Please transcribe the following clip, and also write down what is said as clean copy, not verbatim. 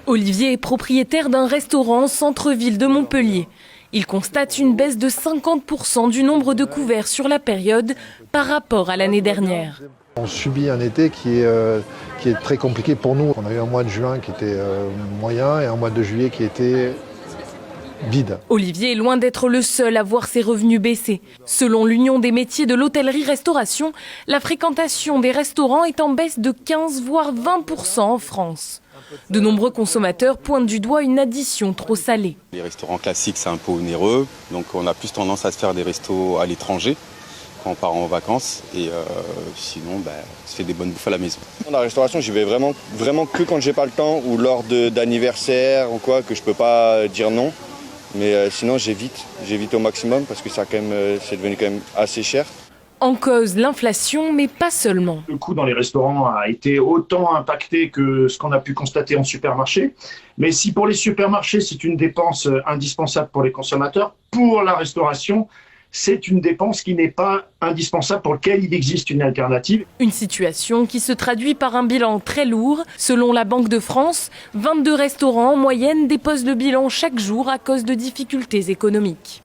Olivier est propriétaire d'un restaurant en centre-ville de Montpellier. Il constate une baisse de 50% du nombre de couverts sur la période par rapport à l'année dernière. On subit un été qui est très compliqué pour nous. On a eu un mois de juin qui était moyen et un mois de juillet qui était vide. Olivier est loin d'être le seul à voir ses revenus baisser. Selon l'Union des métiers de l'hôtellerie-restauration, la fréquentation des restaurants est en baisse de 15 voire 20% en France. De nombreux consommateurs pointent du doigt une addition trop salée. Les restaurants classiques, c'est un peu onéreux, donc on a plus tendance à se faire des restos à l'étranger quand on part en vacances et sinon on se fait des bonnes bouffes à la maison. Dans la restauration, j'y vais vraiment que quand j'ai pas le temps ou lors d'anniversaire ou quoi, que je peux pas dire non. Mais sinon j'évite au maximum parce que ça c'est devenu quand même assez cher. En cause l'inflation, mais pas seulement. Le coût dans les restaurants a été autant impacté que ce qu'on a pu constater en supermarché. Mais si pour les supermarchés, c'est une dépense indispensable pour les consommateurs, pour la restauration, c'est une dépense qui n'est pas indispensable, pour laquelle il existe une alternative. Une situation qui se traduit par un bilan très lourd. Selon la Banque de France, 22 restaurants en moyenne déposent le bilan chaque jour à cause de difficultés économiques.